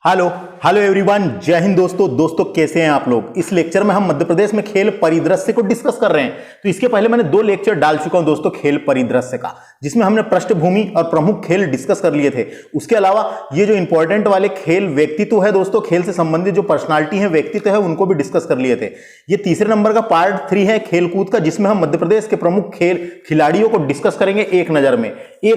Hello hello everyone, जय हिंद दोस्तों कैसे हैं आप लोग। इस लेक्चर में हम मध्य प्रदेश में खेल परिदृश्य को डिस्कस कर रहे हैं। तो इसके पहले मैंने 2 लेक्चर डाल चुका हूं दोस्तों खेल परिदृश्य का, जिसमें हमने पृष्ठभूमि और प्रमुख खेल डिस्कस कर लिए थे। उसके अलावा ये जो इंपॉर्टेंट वाले खेल व्यक्तित्व है दोस्तों, खेल से संबंधित जो पर्सनालिटी है, व्यक्तित्व है, उनको भी डिस्कस कर लिए थे। ये तीसरे नंबर का पार्ट 3 है खेलकूद का, जिसमें हम मध्य प्रदेश के प्रमुख खेल खिलाड़ियों को डिस्कस करेंगे। एक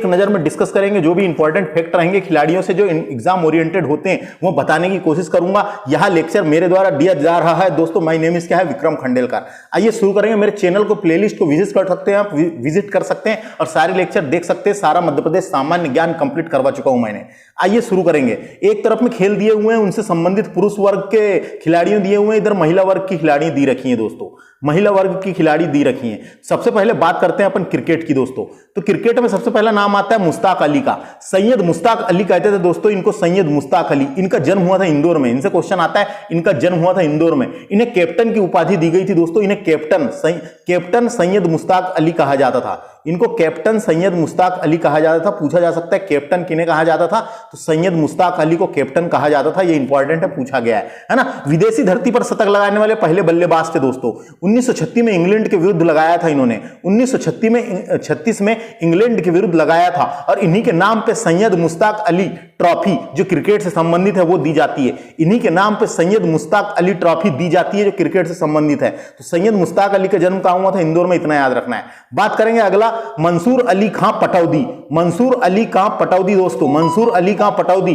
नजर में डिस्कस करेंगे। जो भी इंपॉर्टेंट फैक्ट रहेंगे खिलाड़ियों से जो एग्जाम ओरिएंटेड होते हैं वो बताने की कोशिश करूंगा। यह लेक्चर मेरे द्वारा दिया जा रहा है दोस्तों। माय नेम इज क्या है, विक्रम खंडेलकर। आइए शुरू करेंगे। मेरे चैनल को प्लेलिस्ट को विजिट कर सकते हैं, आप विजिट कर सकते हैं और सारे लेक्चर देख सकते हैं। सारा मध्य प्रदेश सामान्य ज्ञान कंप्लीट करवा चुका हूं मैंने। आइए शुरू करेंगे। एक तरफ में खेल दिए हुए हैं, उनसे संबंधित पुरुष वर्ग के खिलाड़ियों दिए हुए हैं, इधर महिला वर्ग की खिलाड़ी दी रखी है दोस्तों। महिला वर्ग की खिलाड़ी दी रखी हैं। सबसे पहले बात करते हैं अपन क्रिकेट की दोस्तों। तो क्रिकेट में सबसे पहला नाम आता है मुश्ताक अली का। सैयद मुश्ताक अली कहते थे दोस्तों इनको, सैयद मुश्ताक अली। इनका जन्म हुआ था इंदौर में। इनसे क्वेश्चन आता है, इनका जन्म हुआ था इंदौर में। इन्हें कैप्टन की उपाधि दी गई थी दोस्तों। इन्हें कैप्टन सैयद मुश्ताक अली कहा जाता था। इनको कैप्टन सैयद मुश्ताक अली कहा जाता था। पूछा जा सकता है कैप्टन किन्हें कहा जाता था, तो सैयद मुश्ताक अली को कैप्टन कहा जाता था। ये इंपॉर्टेंट है, पूछा गया है ना। विदेशी धरती पर शतक लगाने वाले पहले बल्लेबाज थे दोस्तों। 1936 में इंग्लैंड के विरुद्ध लगाया था इन्होंने। 1936 में इंग्लैंड के विरुद्ध लगाया था और इन्हीं के नाम पे सैयद मुश्ताक अली ट्रॉफी जो क्रिकेट से संबंधित है वो दी जाती है। इन्हीं के नाम पे सैयद मुश्ताक अली ट्रॉफी दी जाती है जो क्रिकेट से संबंधित है। तो सैयद मुश्ताक अली का जन्म कहां हुआ था, इंदौर में। इतना याद रखना है। बात करेंगे अगला, मंसूर अली खां पटौदी। मंसूर अली खां पटौदी दोस्तों, मंसूर अली खां पटौदी,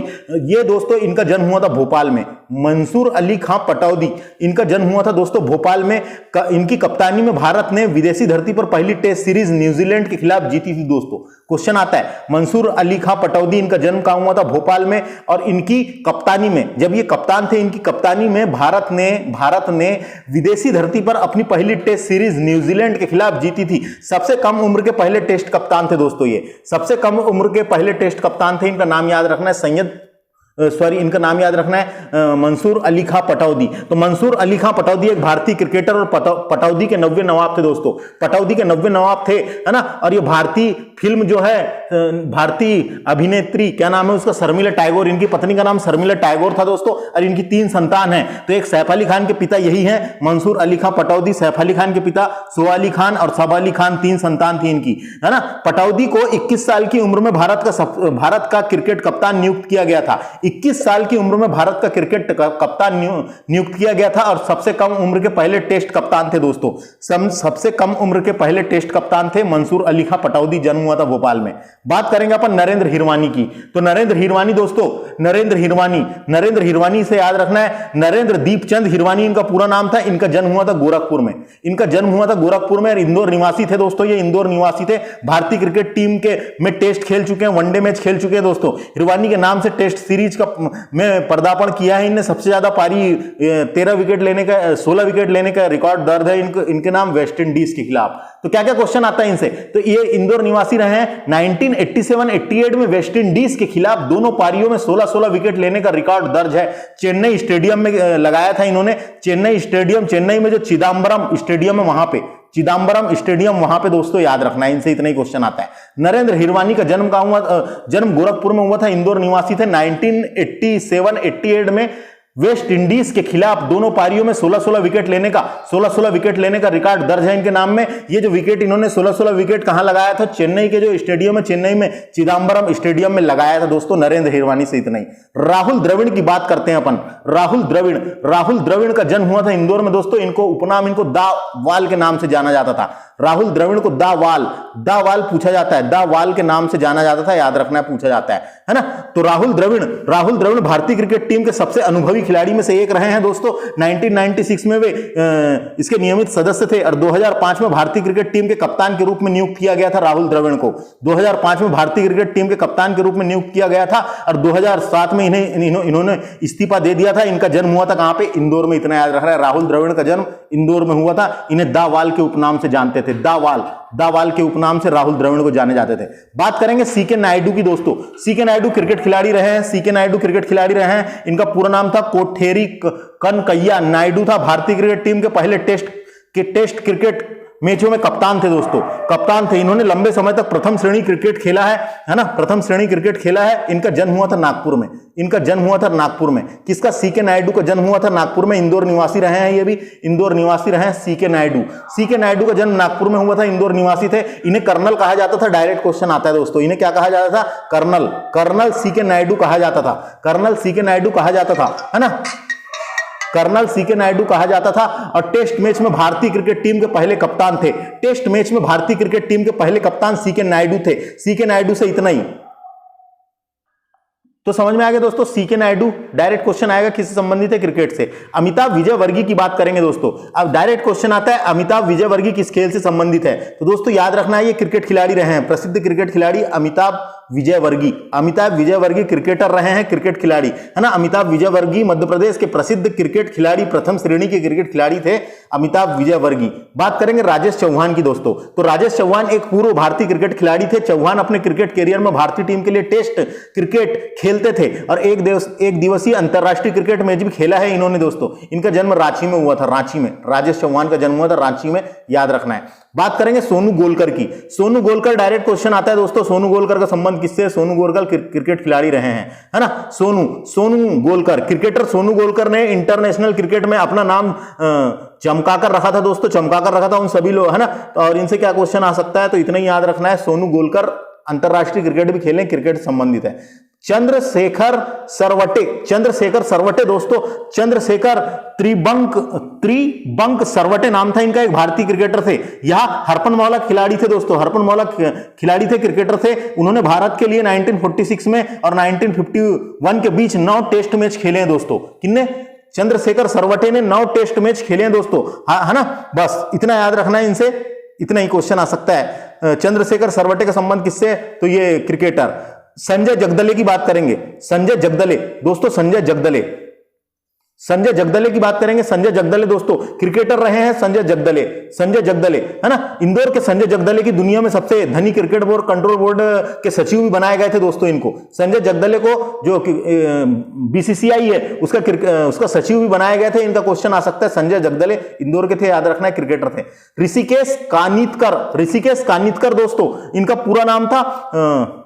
ये दोस्तों इनका जन्म हुआ था भोपाल में। मंसूर अली खां पटौदी, इनका जन्म हुआ था दोस्तों भोपाल में। इनकी कप्तानी में भारत ने विदेशी धरती पर पहली टेस्ट सीरीज न्यूजीलैंड के खिलाफ जीती थी दोस्तों। क्वेश्चन आता है, मंसूर अली खां पटौदी, इनका जन्म कहां हुआ था, भोपाल में। और इनकी कप्तानी में, जब ये कप्तान थे, इनकी कप्तानी में भारत ने विदेशी धरती पर अपनी पहली टेस्ट सीरीज न्यूजीलैंड के खिलाफ जीती थी। सबसे कम उम्र के पहले टेस्ट कप्तान थे दोस्तों ये। सबसे कम उम्र के पहले टेस्ट कप्तान थे। इनका नाम याद रखना है, इनका नाम याद रखना है मंसूर अली खां पटौदी। तो मंसूर अली खां पटौदी एक भारतीय क्रिकेटर और पटौदी के 90 नवाब थे दोस्तों। पटौदी के 90 नवाब थे, है ना। और ये भारतीय फिल्म जो है, भारतीय अभिनेत्री, क्या नाम है उसका, शर्मिला टैगोर। इनकी पत्नी का नाम शर्मिला टैगोर था दोस्तों। और इनकी 3 संतान हैं। तो एक सैफ अली खान के पिता यही हैं, मंसूर अली खां पटौदी। सैफ अली खान के पिता सोआ अली खान और सबा अली खान, 3 संतान थी इनकी, है ना। पटौदी को 21 साल की उम्र में भारत का क्रिकेट कप्तान नियुक्त किया गया था। 21 साल की उम्र में भारत का क्रिकेट कप्तान नियुक्त किया गया था और सबसे कम उम्र के पहले टेस्ट कप्तान थे दोस्तों। सबसे कम उम्र के पहले टेस्ट कप्तान थे मंसूर अली खां पटौदी। जन्म हुआ था भोपाल में। बात करेंगे अपन नरेंद्र हिरवानी की। तो नरेंद्र हिरवानी दोस्तों, नरेंद्र हिरवानी से याद रखना है, नरेंद्र दीपचंद हिरवानी इनका पूरा नाम था। इनका जन्म हुआ था गोरखपुर में। इनका जन्म हुआ था गोरखपुर में और इंदौर निवासी थे दोस्तों। ये इंदौर निवासी थे। भारतीय क्रिकेट टीम के में टेस्ट खेल चुके हैं, वनडे मैच खेल चुके हैं दोस्तों। हिरवानी के नाम से टेस्ट सीरीज में पदार्पण किया है। इनने सबसे ज्यादा पारी 16 विकेट लेने का रिकॉर्ड दर्ज है इनके नाम वेस्ट इंडीज के खिलाफ। तो क्या क्या क्वेश्चन आता है इनसे, तो ये इंदौर निवासी रहे हैं। 1987-88 में वेस्ट इंडीज के खिलाफ दोनों पारियों में 16 विकेट लेने का रिकॉर्ड दर्ज है। चेन्नई स्टेडियम में लगाया था इन्होंने। चेन्नई में जो चिदम्बरम स्टेडियम है वहां पे दोस्तों याद रखना है। इनसे इतना ही क्वेश्चन आता है। नरेंद्र हिरवानी का जन्म कहां हुआ, जन्म गोरखपुर में हुआ था। इंदौर निवासी थे। 1987-88 में वेस्ट इंडीज के खिलाफ दोनों पारियों में 16 विकेट लेने का रिकॉर्ड दर्ज है इनके नाम में। ये जो विकेट इन्होंने 16 विकेट कहां लगाया था, चेन्नई के जो स्टेडियम है, चेन्नई में चिदम्बरम स्टेडियम में लगाया था दोस्तों। नरेंद्र हिरवानी से इतना ही। राहुल द्रविड़ की बात करते हैं अपन। राहुल द्रविड़ का जन्म हुआ था इंदौर में दोस्तों। इनको उपनाम, इनको दा वाल के नाम से जाना जाता था। राहुल द्रविड़ को दा वाल पूछा जाता है। दा वाल के नाम से जाना जाता था, याद रखना है, पूछा जाता है ना। तो राहुल द्रविड़ भारतीय क्रिकेट टीम के सबसे अनुभवी खिलाड़ी में से एक रहे हैं दोस्तों। 1996 में वे इसके नियमित सदस्य थे और 2005 में भारतीय क्रिकेट टीम के कप्तान के रूप में नियुक्त किया गया था। राहुल द्रविड़ को 2005 में भारतीय क्रिकेट टीम के कप्तान के रूप में नियुक्त किया गया था और 2007 में इन्होंने इस्तीफा दे दिया था। इनका जन्म हुआ था कहां पे, इंदौर में। इतना याद रखना है, राहुल द्रविड़ का जन्म इंदौर में हुआ था। इन्हें दा वाल के उपनाम से जानते थे। दा वाल के उपनाम से राहुल द्रविड़ को जाने जाते थे। बात करेंगे सीके नायडू की दोस्तों। सीके नायडू क्रिकेट खिलाड़ी रहे हैं। इनका पूरा नाम था कोठेरी कनकैया नायडू था। भारतीय क्रिकेट टीम के पहले टेस्ट क्रिकेट मैचों में कप्तान थे दोस्तों, कप्तान थे। इन्होंने लंबे समय तक प्रथम श्रेणी क्रिकेट खेला है ना, प्रथम श्रेणी क्रिकेट खेला है। इनका जन्म हुआ था नागपुर में, इनका जन्म हुआ था नागपुर में। किसका? सीके नायडू का जन्म हुआ था नागपुर में। इंदौर निवासी रहे हैं, ये भी इंदौर निवासी रहे हैं सीके नायडू। सीके नायडू का जन्म नागपुर में हुआ था, इंदौर निवासी थे। इन्हें कर्नल कहा जाता था, डायरेक्ट क्वेश्चन आता है दोस्तों। इन्हें क्या कहा जाता था? कर्नल, कर्नल सीके नायडू कहा जाता था, कर्नल सीके नायडू कहा जाता था, है ना, कर्नल सीके नायडू कहा जाता था। और टेस्ट मैच में भारतीय क्रिकेट टीम के पहले कप्तान थे। टेस्ट मैच में भारतीय क्रिकेट टीम के पहले कप्तान सीके नायडू थे। सीके नायडू से इतना ही तो समझ में आ गया दोस्तों। सीके नायडू, डायरेक्ट क्वेश्चन आएगा किससे संबंधित है? क्रिकेट से। अमिताभ विजयवर्गीय की बात करेंगे दोस्तों। अब डायरेक्ट क्वेश्चन आता है अमिताभ विजयवर्गीय किस खेल से संबंधित है? तो दोस्तों याद रखना है, ये क्रिकेट खिलाड़ी रहे हैं, प्रसिद्ध क्रिकेट खिलाड़ी अमिताभ विजयवर्गीय। अमिताभ विजयवर्गीय क्रिकेटर रहे हैं, क्रिकेट खिलाड़ी, है ना। अमिताभ विजयवर्गीय मध्य प्रदेश के प्रसिद्ध क्रिकेट खिलाड़ी, प्रथम श्रेणी के क्रिकेट खिलाड़ी थे अमिताभ विजयवर्गीय। बात करेंगे राजेश चौहान की दोस्तों। तो राजेश चौहान एक पूर्व भारतीय क्रिकेट खिलाड़ी थे। चौहान अपने क्रिकेट कैरियर में भारतीय टीम के लिए टेस्ट क्रिकेट खेलते थे और एक दिवसीय अंतरराष्ट्रीय क्रिकेट मैच भी खेला है इन्होंने दोस्तों। इनका जन्म रांची में हुआ था, रांची में। राजेश चौहान का जन्म हुआ था रांची में, याद रखना है। बात करेंगे सोनू गोलकर की। सोनू गोलकर, डायरेक्ट क्वेश्चन आता है दोस्तों। सोनू गोलकर का संबंध किससे है? सोनू गोलकर क्रिकेट खिलाड़ी रहे हैं, है ना। सोनू गोलकर, क्रिकेटर सोनू गोलकर ने इंटरनेशनल क्रिकेट में अपना नाम चमकाकर रखा था दोस्तों, चमकाकर रखा था उन सभी लोग, है ना। और इनसे क्या क्वेश्चन आ सकता है? तो इतना ही याद रखना है, सोनू गोलकर अंतरराष्ट्रीय क्रिकेट भी खेले, क्रिकेट संबंधित है। चंद्रशेखर सरवटे, चंद्रशेखर सरवटे दोस्तों, चंद्रशेखर त्रिबंक सरवटे नाम था इनका, एक भारतीय क्रिकेटर थे। यह हरफनमौला खिलाड़ी थे दोस्तों, हरफनमौला खिलाड़ी थे, क्रिकेटर थे। उन्होंने भारत के लिए 1946 में और 1951 के बीच 9 टेस्ट मैच खेले हैं दोस्तों। किन्ने? चंद्रशेखर सरवटे ने 9 टेस्ट मैच खेले हैं दोस्तों, है ना। बस इतना याद रखना है, इनसे इतना ही क्वेश्चन आ सकता है। चंद्रशेखर सरवटे का संबंध किससे? तो ये क्रिकेटर। संजय जगदले की बात करेंगे। संजय जगदले दोस्तों, संजय जगदले, संजय जगदले की बात करेंगे। संजय जगदले दोस्तों क्रिकेटर रहे हैं, संजय जगदले, संजय जगदले, है ना। इंदौर के संजय जगदले की दुनिया में सबसे धनी क्रिकेट बोर्ड कंट्रोल बोर्ड के सचिव भी बनाए गए थे दोस्तों इनको। संजय जगदले को जो बीसीसीआई है उसका सचिव भी बनाए गए थे। इनका क्वेश्चन आ सकता है। संजय जगदले इंदौर के थे, याद रखना है, क्रिकेटर थे। ऋषिकेश कानितकर, ऋषिकेश कानितकर दोस्तों, इनका पूरा नाम था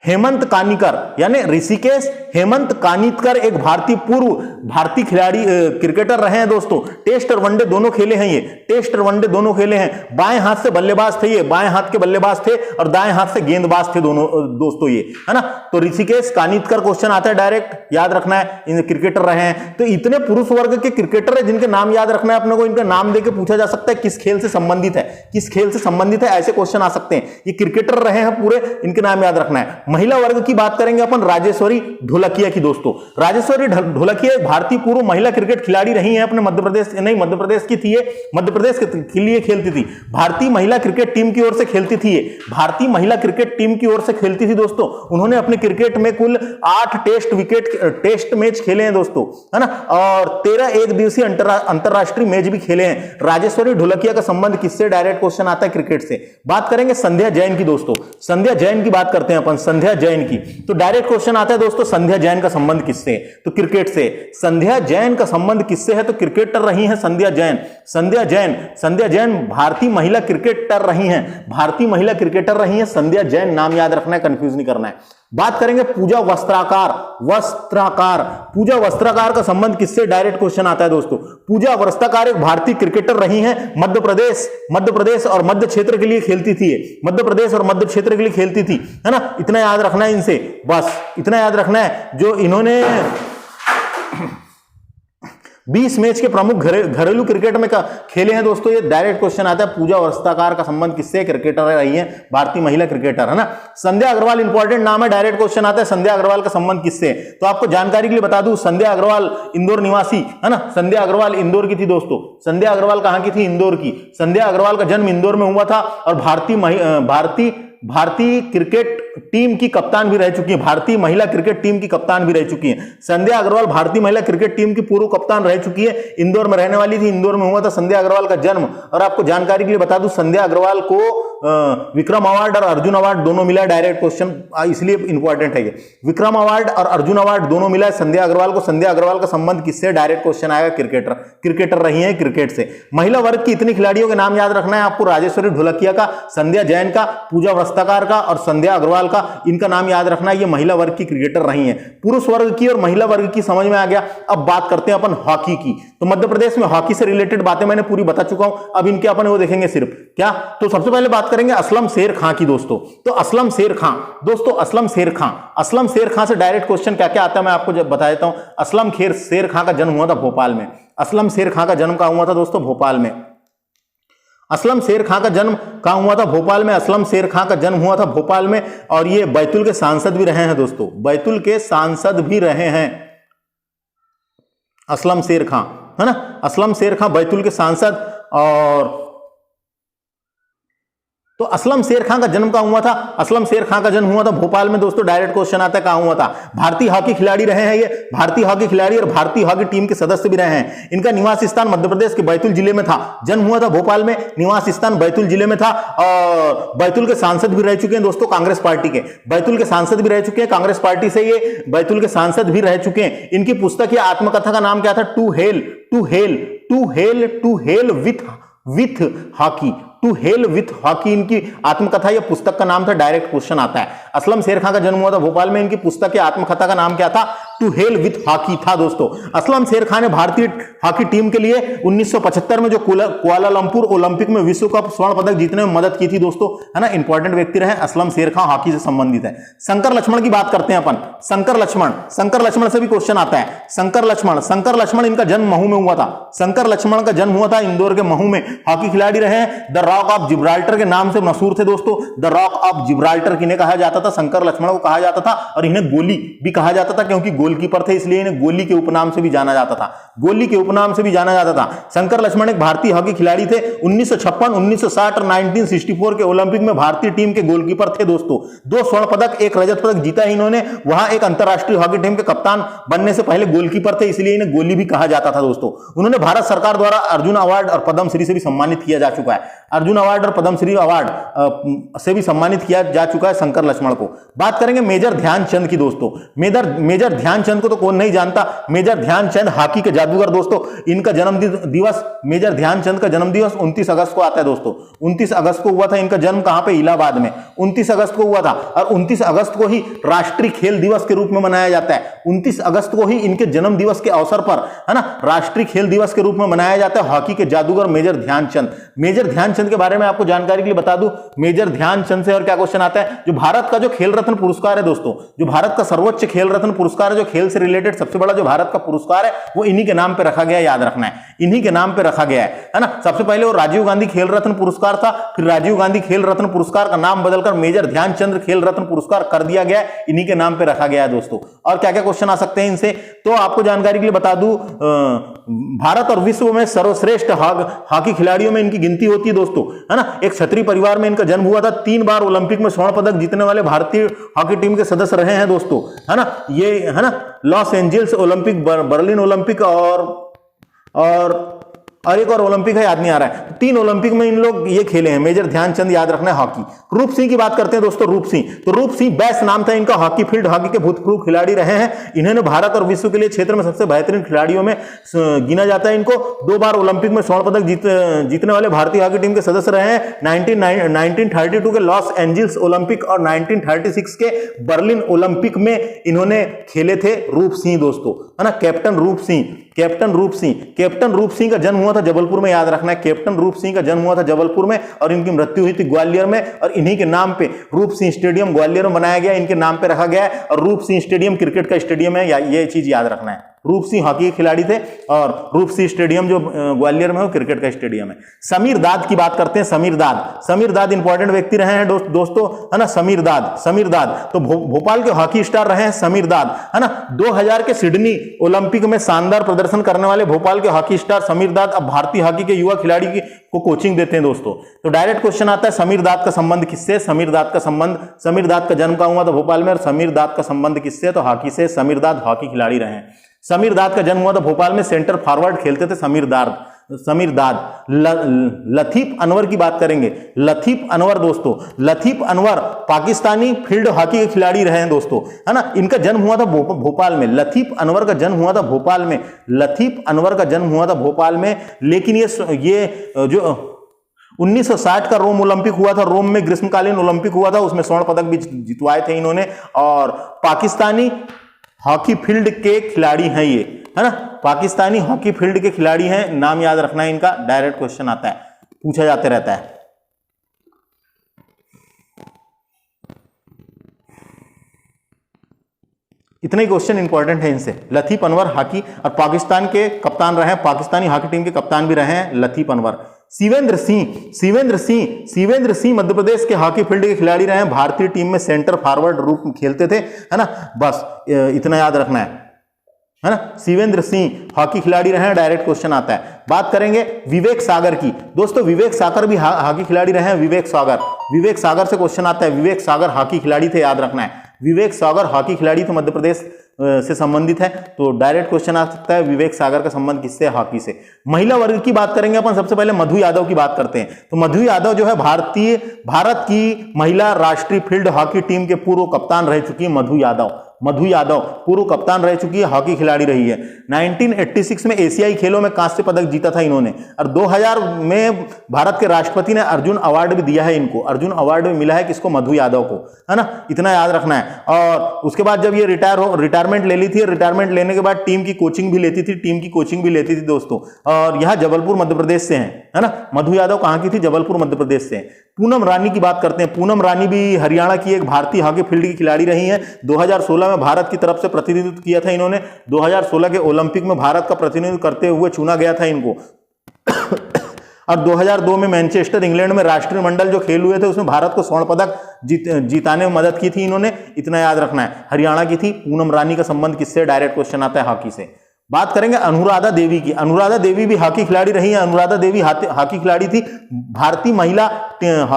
हेमंत कानिकर, यानी ऋषिकेश हेमंत कानितकर एक पूर्व भारतीय खिलाड़ी क्रिकेटर रहे हैं दोस्तों। टेस्ट और वनडे दोनों खेले हैं ये, टेस्ट और वनडे दोनों खेले हैं। बाएं हाथ से बल्लेबाज थे ये, बाएं हाथ के बल्लेबाज थे और दाएं हाथ से गेंदबाज थे दोनों दोस्तों ये, है ना। तो ऋषिकेश कानितकर क्वेश्चन आता है डायरेक्ट, याद रखना है, इन क्रिकेटर रहे हैं। तो इतने पुरुष वर्ग के क्रिकेटर है जिनके नाम याद रखना है अपने को। इनका नाम देकर पूछा जा सकता है किस खेल से संबंधित है, किस खेल से संबंधित है, ऐसे क्वेश्चन आ सकते हैं। ये क्रिकेटर रहे हैं पूरे, इनके नाम याद रखना है। महिला वर्ग की बात करेंगे अपन, राजेश्वरी ढोलकिया की दोस्तों। राजेश्वरी ढोलकिया एक भारतीय पूर्व महिला क्रिकेट खिलाड़ी रही हैं अपने मध्य प्रदेश की थी, मध्य प्रदेश के लिए खेलती थी। भारतीय महिला क्रिकेट टीम की ओर से खेलती थी, भारतीय महिला क्रिकेट टीम की ओर से खेलती थी दोस्तों। उन्होंने अपने क्रिकेट में कुल 8 टेस्ट मैच खेले हैं दोस्तों, है ना, और 13 एक दिवसीय अंतरराष्ट्रीय मैच भी खेले हैं। राजेश्वरी ढोलकिया का संबंध किससे? डायरेक्ट क्वेश्चन आता है क्रिकेट से। बात करेंगे संध्या जैन की दोस्तों। संध्या जैन की बात करते हैं अपन, संध्या जैन की। तो डायरेक्ट क्वेश्चन आता है दोस्तों, संध्या जैन का संबंध किससे? तो क्रिकेट से। संध्या जैन का संबंध किससे है? तो क्रिकेटर रही हैं संध्या जैन। संध्या जैन भारतीय महिला क्रिकेटर रही हैं, भारतीय महिला क्रिकेटर रही हैं संध्या जैन। नाम याद रखना है, कंफ्यूज नहीं करना है। बात करेंगे पूजा वस्त्राकार, पूजा वस्त्राकार का संबंध किससे? डायरेक्ट क्वेश्चन आता है दोस्तों। पूजा वस्त्राकार एक भारतीय क्रिकेटर रही हैं, मध्य प्रदेश और मध्य क्षेत्र के लिए खेलती थी, मध्य प्रदेश और मध्य क्षेत्र के लिए खेलती थी, है ना। इतना याद रखना है इनसे, बस इतना याद रखना है। जो इन्होंने 20 मैच के प्रमुख घरेलू क्रिकेट में खेले हैं दोस्तों। ये डायरेक्ट क्वेश्चन आता है, पूजा वस्त्राकार का संबंध किससे? क्रिकेटर रही है, भारतीय महिला क्रिकेटर, है ना। संध्या अग्रवाल इंपॉर्टेंट नाम है, डायरेक्ट क्वेश्चन आता है संध्या अग्रवाल का संबंध किससे? तो आपको जानकारी के लिए बता दूं, संध्या अग्रवाल इंदौर निवासी, है ना। संध्या अग्रवाल इंदौर की थी दोस्तों। संध्या अग्रवाल कहां की थी? इंदौर की। संध्या अग्रवाल का जन्म इंदौर में हुआ था और भारतीय टीम की कप्तान भी रह चुकी हैं, भारतीय महिला क्रिकेट टीम की कप्तान भी रह चुकी हैं। संध्या अग्रवाल भारतीय महिला क्रिकेट टीम की पूर्व कप्तान रह चुकी है, इंदौर में रहने वाली थी, इंदौर में हुआ था संध्या अग्रवाल का जन्म। और आपको जानकारी के लिए बता दूं, संध्या अग्रवाल को विक्रम अवार्ड और अर्जुन अवार्ड दोनों मिला, डायरेक्ट क्वेश्चन इसलिए इंपॉर्टेंट है ये। विक्रम अवार्ड और अर्जुन अवार्ड दोनों मिला है संध्या अग्रवाल को। संध्या अग्रवाल का संबंध किससे, डायरेक्ट क्वेश्चन आएगा, क्रिकेटर रही है क्रिकेट से। महिला वर्ग की इतनी खिलाड़ियों के नाम याद रखना है आपको, राजेश्वरी ढोलकिया का, संध्या जैन का, पूजा वस्त्रकार का और संध्या अग्रवाल का, इनका नाम याद रखना है। ये महिला वर्ग की क्रिकेटर रही हैं। पुरुष वर्ग की और महिला वर्ग की समझ में आ गया। अब बात करते हैं अपन हॉकी की। तो मध्य प्रदेश में हॉकी से रिलेटेड बातें मैंने पूरी बता चुका हूं, अब इनके अपन वो देखेंगे सिर्फ क्या। तो सबसे पहले बात करेंगे असलम शेर खां की दोस्तों। तो असलम शेर खां दोस्तों, असलम शेर खां से डायरेक्ट क्वेश्चन क्या क्या आता है मैं आपको जब बता देता हूं। असलम शेर खां का जन्म हुआ था भोपाल में। असलम शेर खां का जन्म कहां हुआ था दोस्तों, भोपाल में। असलम शेर खां का जन्म कहां हुआ था, भोपाल में। असलम शेर खां का जन्म हुआ था भोपाल में, और ये बैतूल के सांसद भी रहे हैं दोस्तों, बैतूल के सांसद भी रहे हैं असलम शेर खां, है ना। असलम शेर खां बैतूल के सांसद। और तो असलम शेर खां का जन्म कहां हुआ था, असलम शेर खां का जन्म हुआ था भोपाल में दोस्तों। डायरेक्ट क्वेश्चन आता है कहां हुआ था। भारतीय हॉकी खिलाड़ी रहे हैं ये, भारतीय हॉकी खिलाड़ी और भारतीय हॉकी टीम के सदस्य भी रहे हैं। इनका निवास स्थान मध्य प्रदेश के बैतूल जिले में था। जन्म हुआ था भोपाल में, निवास स्थान बैतूल जिले में था, और बैतूल के सांसद भी रह चुके हैं दोस्तों कांग्रेस पार्टी के। बैतूल के सांसद भी रह चुके हैं कांग्रेस पार्टी से, ये बैतूल के सांसद भी रह चुके हैं। इनकी पुस्तक या आत्मकथा का नाम क्या था, to hell with hockey. To hell with hockey इनकी आत्मकथा या पुस्तक का नाम था। डायरेक्ट क्वेश्चन आता है। असलम शेर खां का जन्म हुआ था भोपाल में, इनकी पुस्तक या आत्मकथा का नाम क्या था, टू हेल विथ हॉकी था दोस्तों। असलम शेर खां ने भारतीय हॉकी टीम के लिए 1975 में जो कुआलालंपुर ओलंपिक में विश्व कप स्वर्ण पदक जीतने में मदद की थी दोस्तों, है ना। इंपॉर्टेंट व्यक्ति रहे असलम शेर खां, हॉकी से संबंधित है। शंकर लक्ष्मण की बात करते हैं अपन। शंकर लक्ष्मण से भी क्वेश्चन आता है। शंकर लक्ष्मण इनका जन्म महू में हुआ था। शंकर लक्ष्मण का जन्म हुआ था इंदौर के महू में। हॉकी खिलाड़ी रहे हैं, द रॉक ऑफ जिब्राल्टर के नाम से मशहूर थे दोस्तों। द रॉक ऑफ जिब्राल्टर किन्हें कहा जाता था, शंकर लक्ष्मण को कहा जाता था। और इन्हें गोली भी कहा जाता था, क्योंकि गोलकीपर थे, इसलिए इन्हें गोली के उपनाम से भी जाना जाता था। गोली के उपनाम से भी जाना जाता था। शंकर लक्ष्मण एक भारतीय हॉकी खिलाड़ी थे। 1956, 1960 और 1964 के ओलंपिक में भारतीय टीम के गोलकीपर थे दोस्तों। 2 स्वर्ण पदक, 1 रजत पदक जीता है इन्होंने। वहां एक अंतरराष्ट्रीय हॉकी टीम के कप्तान बनने से पहले गोलकीपर थे, इसलिए इन्हें गोली भी कहा जाता था दोस्तों। उन्होंने भारत सरकार द्वारा अर्जुन अवार्ड और पद्मश्री से भी सम्मानित किया जा चुका है। अर्जुन अवार्ड और पद्मश्री अवार्ड से भी सम्मानित किया जा चुका है शंकर लक्ष्मण को। बात करेंगे मेजर ध्यानचंद की दोस्तों। मेजर ध्यानचंद को तो कौन नहीं जानता। मेजर ध्यानचंद हॉकी के जादूगर दोस्तों। इनका जन्म दिवस, मेजर ध्यानचंद का जन्म दिवस 29 अगस्त को आता है दोस्तों। 29 अगस्त को हुआ था इनका जन्म, कहां पे, इलाहाबाद में। 29 अगस्त को हुआ था, और 29 अगस्त को ही राष्ट्रीय खेल दिवस के रूप में मनाया जाता है। 29 अगस्त को ही इनके जन्म दिवस के अवसर पर, है ना, राष्ट्रीय खेल दिवस के रूप में मनाया जाता है हॉकी के जादूगर मेजर ध्यानचंद। मेजर ध्यानचंद के बारे में आपको जानकारी के लिए बता दूं, मेजर ध्यानचंद से और क्या क्वेश्चन आता है। जो भारत का जो खेल रत्न पुरस्कार है दोस्तों, जो भारत का सर्वोच्च खेल रत्न पुरस्कार है, जो खेल से रिलेटेड सबसे बड़ा जो भारत का पुरस्कार है, वो इन्हीं के नाम पे रखा गया है, याद रखना है, इन्हीं के नाम पे रखा गया है ना। सबसे पहले वो राजीव गांधी खेल रत्न पुरस्कार था, फिर राजीव गांधी खेल रत्न पुरस्कार का नाम बदलकर मेजर ध्यानचंद खेल रत्न पुरस्कार कर दिया गया, इन्हीं के नाम पे रखा गया है दोस्तों। और क्या क्या क्वेश्चन आ सकते हैं इनसे, तो आपको जानकारी के लिए बता दूं, भारत और विश्व में सर्वश्रेष्ठ हॉकी खिलाड़ियों में इनकी गिनती होती है दोस्तों, है ना। एक क्षत्रिय परिवार में इनका जन्म हुआ था। 3 बार ओलंपिक में स्वर्ण पदक जीतने वाले भारतीय हॉकी टीम के सदस्य रहे हैं दोस्तों, है ना। ये, है ना, Los Angeles Olympic, Berlin Olympic और एक और ओलंपिक है, याद नहीं आ रहा है। 3 ओलंपिक में इन लोग ये खेले हैं। मेजर ध्यानचंद याद रखना है हॉकी। रूप सिंह की बात करते हैं दोस्तों। रूप सिंह, तो रूप सिंह बैस नाम था इनका, हॉकी फील्ड हॉकी के भूतपूर्व खिलाड़ी रहे हैं। इन्होंने भारत और विश्व के लिए क्षेत्र में सबसे बेहतरीन खिलाड़ियों में गिना जाता है इनको। 2 बार ओलंपिक में स्वर्ण पदक जीतने वाले भारतीय हॉकी टीम के सदस्य रहे हैं। 1932 के लॉस एंजल्स ओलंपिक और 1936 के बर्लिन ओलंपिक में इन्होंने खेले थे रूप सिंह दोस्तों, है ना। कैप्टन रूप सिंह का जन्म हुआ था जबलपुर में, याद रखना है। कैप्टन रूप सिंह का जन्म हुआ था जबलपुर में, और इनकी मृत्यु हुई थी ग्वालियर में। और इन्हीं के नाम पे रूप सिंह स्टेडियम ग्वालियर में बनाया गया, इनके नाम पे रखा गया है। और रूप सिंह स्टेडियम क्रिकेट का स्टेडियम है, ये चीज याद रखना है। रूप सिंह हॉकी के खिलाड़ी थे, और रूप सिंह स्टेडियम जो ग्वालियर में हो क्रिकेट का स्टेडियम है। समीर दाद की बात करते हैं। समीर दाद इंपॉर्टेंट व्यक्ति रहे हैं दोस्तों, है ना। समीर दाद तो भोपाल के हॉकी स्टार रहे हैं समीर दाद, है ना। 2000 के सिडनी ओलंपिक में शानदार प्रदर्शन करने वाले भोपाल के हॉकी स्टार समीर दाद अब भारतीय हॉकी के युवा खिलाड़ी को कोचिंग देते हैं दोस्तों। तो डायरेक्ट क्वेश्चन आता है समीर दाद का संबंध किससे? समीर दाद का जन्म कहाँ हुआ था? भोपाल में। और समीर दाद का संबंध किससे? तो हॉकी से। समीर दाद हॉकी खिलाड़ी रहे हैं। समीर दाद का जन्म हुआ था भोपाल में, सेंटर फॉरवर्ड खेलते थे समीर दाद। लतीफ अनवर की बात करेंगे। लतीफ अनवर दोस्तों, लतीफ अनवर पाकिस्तानी फील्ड हॉकी के खिलाड़ी रहे हैं दोस्तों, है ना। इनका जन्म हुआ था भोपाल में। लतीफ अनवर का जन्म हुआ था भोपाल में। लेकिन ये जो 1960 का रोम ओलंपिक हुआ था, रोम में ग्रीष्मकालीन ओलंपिक हुआ था, उसमें स्वर्ण पदक भी जितवाए थे इन्होंने। और पाकिस्तानी हॉकी फील्ड के खिलाड़ी हैं ये, है ना। पाकिस्तानी हॉकी फील्ड के खिलाड़ी हैं, नाम याद रखना है इनका। डायरेक्ट क्वेश्चन आता है, पूछा जाते रहता है। इतने क्वेश्चन इंपॉर्टेंट है इनसे। लतीफ अनवर हॉकी और पाकिस्तान के कप्तान रहे हैं, पाकिस्तानी हॉकी टीम के कप्तान भी रहे हैं लतीफ अनवर। शिवेंद्र सिंह मध्य प्रदेश के हॉकी फील्ड के खिलाड़ी रहे हैं, भारतीय टीम में सेंटर फॉरवर्ड रूप में खेलते थे, है ना। बस इतना याद रखना है ना। शिवेंद्र सिंह हॉकी खिलाड़ी रहे हैं। डायरेक्ट क्वेश्चन आता है। बात करेंगे विवेक सागर की दोस्तों। विवेक सागर भी हॉकी खिलाड़ी रहे हैं। विवेक सागर से क्वेश्चन आता है। विवेक सागर हॉकी खिलाड़ी थे, याद रखना है। विवेक सागर हॉकी खिलाड़ी तो मध्य प्रदेश से संबंधित है, तो डायरेक्ट क्वेश्चन आ सकता है विवेक सागर का संबंध किससे? हॉकी से। महिला वर्ग की बात करेंगे अपन। सबसे पहले मधु यादव की बात करते हैं। तो मधु यादव जो है भारत की महिला राष्ट्रीय फील्ड हॉकी टीम के पूर्व कप्तान रह चुकी है। मधु यादव पूर्व कप्तान रह चुकी है, हॉकी खिलाड़ी रही है। 1986 में एशियाई खेलों में कांस्य पदक जीता था इन्होंने। और 2000 में भारत के राष्ट्रपति ने अर्जुन अवार्ड भी दिया है इनको। अर्जुन अवार्ड भी मिला है किसको? मधु यादव को, है ना। इतना याद रखना है। और उसके बाद जब ये रिटायरमेंट ले ली थी, रिटायरमेंट लेने के बाद टीम की कोचिंग भी लेती थी दोस्तों। और यह जबलपुर मध्य प्रदेश से है ना। मधु यादव कहाँ की थी? जबलपुर मध्य प्रदेश से। पूनम रानी की बात करते हैं। पूनम रानी भी हरियाणा की एक भारतीय हॉकी फील्ड की खिलाड़ी रही हैं। 2016 में भारत की तरफ से प्रतिनिधित्व किया था इन्होंने। 2016 के ओलंपिक में भारत का प्रतिनिधित्व करते हुए चुना गया था इनको। और 2002 में मैनचेस्टर इंग्लैंड में राष्ट्रीय मंडल जो खेल हुए थे उसमें भारत को स्वर्ण पदक जीताने में मदद की थी इन्होंने। इतना याद रखना है। हरियाणा की थी। पूनम रानी का संबंध किससे? डायरेक्ट क्वेश्चन आता है हॉकी से। बात करेंगे अनुराधा देवी की। अनुराधा देवी भी हॉकी खिलाड़ी रही है। अनुराधा देवी हॉकी खिलाड़ी थी। भारतीय महिला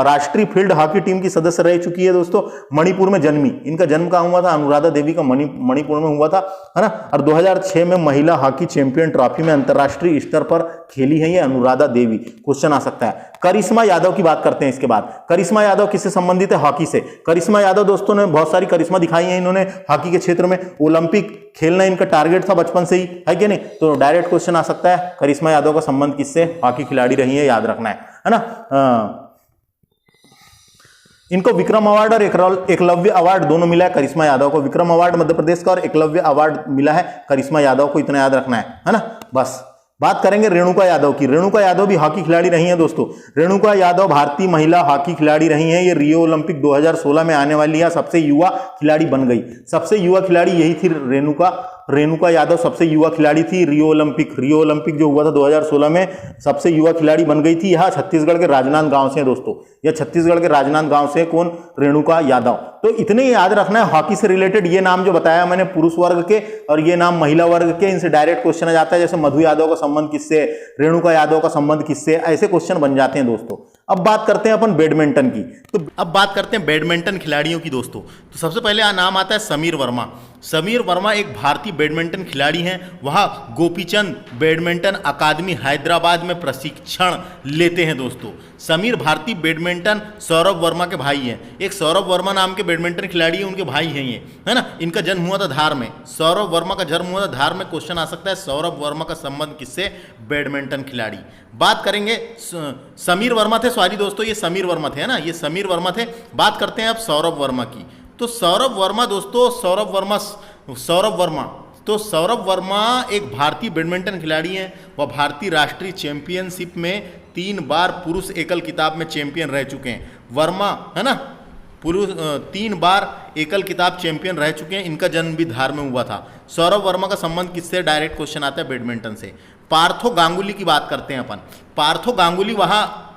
राष्ट्रीय फील्ड हॉकी टीम की सदस्य रह चुकी है दोस्तों। मणिपुर में जन्मी। इनका जन्म कहाँ हुआ था? अनुराधा देवी का मणिपुर में हुआ था, है ना। और 2006 में महिला हॉकी चैंपियन ट्रॉफी में अंतरराष्ट्रीय स्तर पर खेली है ये अनुराधा देवी। क्वेश्चन आ सकता है। करिश्मा यादव की बात करते हैं इसके बाद। करिश्मा यादव किससे संबंधित है? हॉकी से। करिश्मा यादव दोस्तों ने बहुत सारी करिश्मा दिखाई है इन्होंने हॉकी के क्षेत्र में। ओलंपिक खेलना इनका टारगेट था बचपन से ही, है कि नहीं। तो डायरेक्ट क्वेश्चन आ सकता है करिश्मा यादव का संबंध किससे? हॉकी खिलाड़ी रही है, याद रखना है ना। इनको विक्रम अवार्ड और एकलव्य अवार्ड दोनों मिला है करिश्मा यादव को। विक्रम अवार्ड मध्य प्रदेश का और एकलव्य अवार्ड मिला है करिश्मा यादव को। इतना याद रखना है ना। बस बात करेंगे रेणुका यादव की। रेणुका यादव भी हॉकी खिलाड़ी रही हैं दोस्तों। रेणुका यादव भारतीय महिला हॉकी खिलाड़ी रही हैं। ये रियो ओलंपिक 2016 में आने वाली है, सबसे युवा खिलाड़ी बन गई। सबसे युवा खिलाड़ी यही थी रेणुका यादव सबसे युवा खिलाड़ी थी। रियो ओलंपिक जो हुआ था 2016 में, सबसे युवा खिलाड़ी बन गई थी। यह छत्तीसगढ़ के राजनांद गांव से दोस्तों। यह छत्तीसगढ़ के राजनांद गांव से कौन? रेणुका यादव। तो इतने ही याद रखना है हॉकी से रिलेटेड। ये नाम जो बताया मैंने पुरुष वर्ग के और ये नाम महिला वर्ग के, इनसे डायरेक्ट क्वेश्चन आ जाता है। जैसे मधु यादव का संबंध किससे, रेणुका यादव का संबंध किससे, ऐसे क्वेश्चन बन जाते हैं दोस्तों। अब बात करते हैं अपन बैडमिंटन की। तो अब बात करते हैं बैडमिंटन खिलाड़ियों की दोस्तों। तो सबसे पहले नाम आता है समीर वर्मा। समीर वर्मा एक भारतीय बैडमिंटन खिलाड़ी हैं। वह गोपीचंद बैडमिंटन अकादमी हैदराबाद में प्रशिक्षण लेते हैं दोस्तों। समीर भारतीय बैडमिंटन सौरभ वर्मा के भाई हैं। एक सौरभ वर्मा नाम के बैडमिंटन खिलाड़ी हैं, उनके भाई हैं ये, है ना। इनका जन्म हुआ था धार में। सौरभ वर्मा का जन्म हुआ था धार में। क्वेश्चन आ सकता है सौरभ वर्मा का संबंध किससे? बैडमिंटन खिलाड़ी। बात करेंगे समीर वर्मा थे, सॉरी दोस्तों ये समीर वर्मा थे, है ना, ये समीर वर्मा थे। बात करते हैं अब सौरभ वर्मा की। तो सौरभ वर्मा दोस्तों, सौरभ वर्मा एक भारतीय बैडमिंटन खिलाड़ी हैं। वह भारतीय राष्ट्रीय चैंपियनशिप में 3 बार पुरुष एकल खिताब में चैंपियन रह चुके हैं। वर्मा, है ना, पुरुष 3 बार एकल खिताब चैंपियन रह चुके हैं, इनका जन्म भी धार में हुआ था। सौरभ वर्मा का संबंध किससे? डायरेक्ट क्वेश्चन आता है बैडमिंटन से। पार्थो गांगुली की बात करते हैं अपन। पार्थो गांगुली वहाँ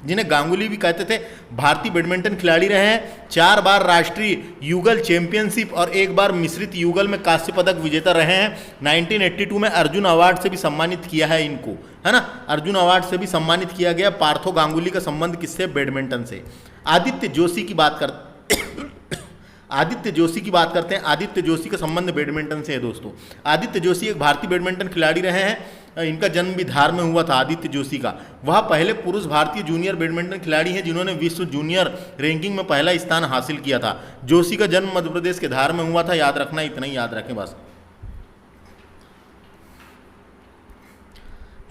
जिन्हें गांगुली भी कहते थे, भारतीय बैडमिंटन खिलाड़ी रहे हैं, 4 बार राष्ट्रीय युगल चैंपियनशिप और 1 बार मिश्रित युगल में कांस्य पदक विजेता रहे हैं। 1982 में अर्जुन अवार्ड से भी सम्मानित किया है इनको, है ना, अर्जुन अवार्ड से भी सम्मानित किया गया। पार्थो गांगुली का संबंध किससे? बैडमिंटन से। आदित्य जोशी की बात करते हैं। आदित्य जोशी का संबंध बैडमिंटन से है दोस्तों। आदित्य जोशी एक भारतीय बैडमिंटन खिलाड़ी रहे हैं, इनका जन्म भी धार में हुआ था आदित्य जोशी का। वह पहले पुरुष भारतीय जूनियर बैडमिंटन खिलाड़ी हैं जिन्होंने विश्व जूनियर रैंकिंग में पहला स्थान हासिल किया था। जोशी का जन्म मध्य प्रदेश के धार में हुआ था, याद रखना, इतना ही याद रखें बस।